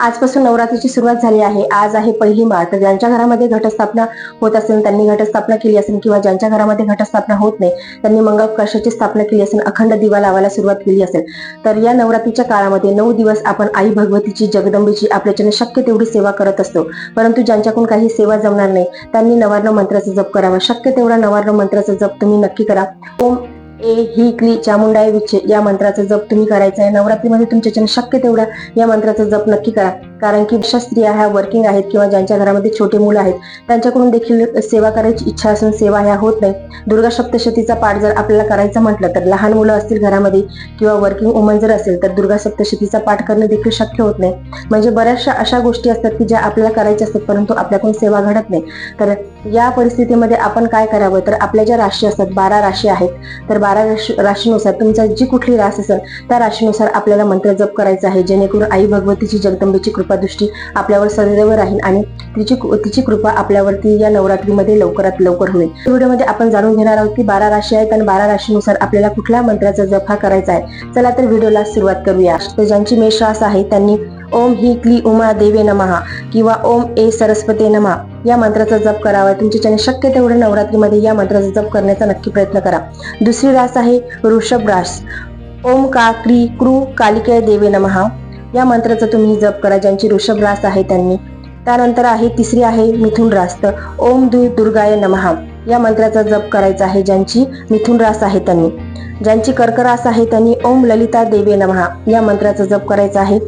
आजपासून नवरात्रीची सुरुवात झाली आहे. आज आहे 1 मार्च. तर ज्यांच्या घरामध्ये घटस्थापना होत असेल त्यांनी घटस्थापना केली असेल, किंवा ज्यांच्या घरामध्ये घटस्थापना होत नाही त्यांनी मंगळ कलशाची स्थापना केली असेल, अखंड दिवा लावायला सुरुवात केली असेल. तर या नवरात्रीच्या काळामध्ये 9 दिवस आपण आई भगवतीची, जगदंबेची आपल्याच्याने शक्य तेवढी सेवा करत असतो. परंतु ज्यांच्याकडून काही सेवा जमणार नाही त्यांनी नवार्ण मंत्राचा जप करावा. शक्य तेवढा नवार्ण मंत्राचा जप तुम्ही नक्की करा. ओम ए ही क्ली चामुंडाय विचे या मंत्राचा जप तुम्ही करायचा आहे. नवरात्रीमध्ये तुमच्याच्याने शक्य तेवढा या मंत्राचा जप नक्की करा. कारण की अशा स्त्रिया ह्या वर्किंग आहेत किंवा ज्यांच्या घरामध्ये छोटे मुलं आहेत त्यांच्याकडून देखील सेवा करायची इच्छा असून सेवा ह्या होत नाही. दुर्गा सप्तशतीचा पाठ जर आपल्याला करायचं म्हटलं तर लहान मुलं असतील घरामध्ये किंवा वर्किंग वुमन जर असेल तर दुर्गा सप्तशतीचा पाठ करणं देखील शक्य होत नाही. म्हणजे बऱ्याचशा अशा गोष्टी असतात की ज्या आपल्याला करायच्या असतात परंतु आपल्याकडून सेवा घडत नाही. तर या परिस्थितीमध्ये आपण काय करावं, तर आपल्या ज्या राशी असतात 12 राशी आहेत, तर 12 राशीनुसार तुमचा जी कुठली रास असेल त्या राशीनुसार आपल्याला मंत्र जप करायचा आहे, जेणेकरून आई भगवतीची, जगदंबेची कृपादृष्टी आपल्यावर सदैव राहील आणि तिची कृपा आपल्यावरती या नवरात्रीमध्ये लवकरात लवकर होईल. या व्हिडिओमध्ये आपण जाणून घेणार आहोत की 12 राशी आहेत आणि 12 राशीनुसार आपल्याला कुठल्या मंत्राचा जप हा करायचा आहे. चला तर व्हिडिओला सुरुवात करूया. तर ज्यांची मेष रास आहे त्यांनी ओम ही क्ली उमा देवे नमः किंवा ओम ए सरस्वते नमः या मंत्राचा जप करावा. तुमच्याच्याने शक्य तेवढं नवरात्रीमध्ये या मंत्राचा जप करण्याचा नक्की प्रयत्न करा. दुसरी रास आहे वृषभ रास. ओम का क्री क्रू कालिके देवे नमः या मंत्राचा तुम्ही जप करा ज्यांची वृषभ रास आहे त्यांनी. त्यानंतर आहे तिसरी आहे मिथुन रास. तर ओम दुर्गाय नमः या मंत्राचा जप करायचा आहे ज्यांची मिथुन रास आहे त्यांनी. ज्यांची कर्क रास आहे त्यांनी ओम ललिता देवे नमः या मंत्राचा जप करायचा आहे.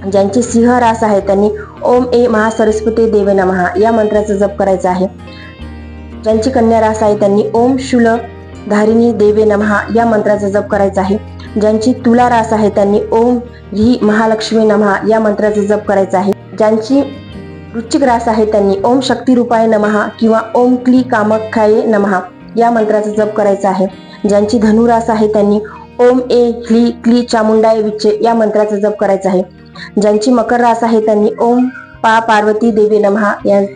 ज्यांची सिंह रास आहे त्यांनी ओम ए महासरस्वती देवे नमः या मंत्राचा जप करायचा आहे. ज्यांची कन्या रास आहे त्यांनी ओम शूल धारिणी देवे नमः या मंत्राचा जप करायचा आहे. ज्यांची तुला रास आहे त्यांनी ओम ह्री महालक्ष्मी नमः या मंत्राचा जप करायचा आहे. ज्यांची वृश्चिक रास आहे त्यांनी ओम शक्ती रूपाय नमः किंवा ओम क्ली कामाख्याय नमः या मंत्राचा जप करायचा आहे. ज्यांची धनुरास आहे त्यांनी ओम ए ह्ली क्ली चामुंडाय विचे या मंत्राचा जप करायचा आहे. ज्यांची मकर रास आहे त्यांनी ओम पा पार्वती देवी नमः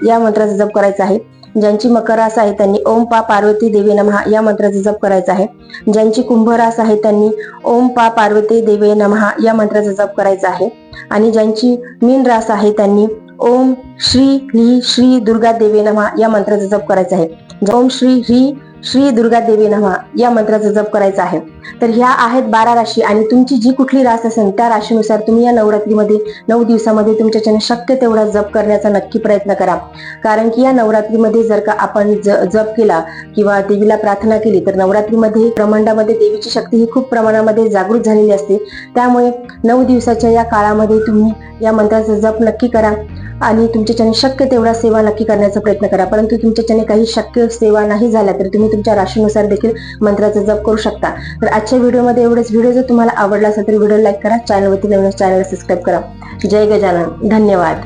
या मंत्राचा जप करायचा आहे. ज्यांची मकर रास आहे त्यांनी ओम पा पार्वती देवी नमः या मंत्राचा जप करायचा आहे. ज्यांची कुंभ रास आहे त्यांनी ओम पा पार्वती देवी नमः या मंत्राचा जप करायचा आहे. आणि ज्यांची मीन रास आहे त्यांनी ओम श्री ह्री श्री दुर्गा देवी नमः या मंत्राचा जप करायचा आहे. ओम श्री ह्री श्री दुर्गा देवी नमः या मंत्राचा जप करायचा आहे. तर ह्या आहेत 12 राशी आणि तुमची जी कुठली रास असेल त्या राशीनुसार तुम्ही या नवरात्रीमध्ये 9 दिवसामध्ये तुमच्याच्याने शक्य तेवढा जप करण्याचा नक्की प्रयत्न करा. कारण की या नवरात्रीमध्ये जर का आपण जप केला किंवा देवीला प्रार्थना केली तर नवरात्रीमध्ये ब्रह्मांडामध्ये देवीची शक्ती ही खूप प्रमाणामध्ये जागृत झालेली असते. त्यामुळे 9 दिवसाच्या या काळामध्ये तुम्ही या मंत्राचा जप नक्की करा आणि तुमच्याच्याने शक्य तेवढा सेवा नक्की करण्याचा प्रयत्न करा. परंतु तुमच्याच्याने काही शक्य सेवा नाही झाल्या तर तुम्ही तुमच्या राशीनुसार देखील मंत्राचा जप करू शकता. तर आजच्या व्हिडिओमध्ये एवढंच. व्हिडिओ जर तुम्हाला आवडला असेल तर व्हिडिओ लाईक करा, चॅनलवरती नवीन चॅनल सबस्क्राईब करा. जय गजानन. धन्यवाद.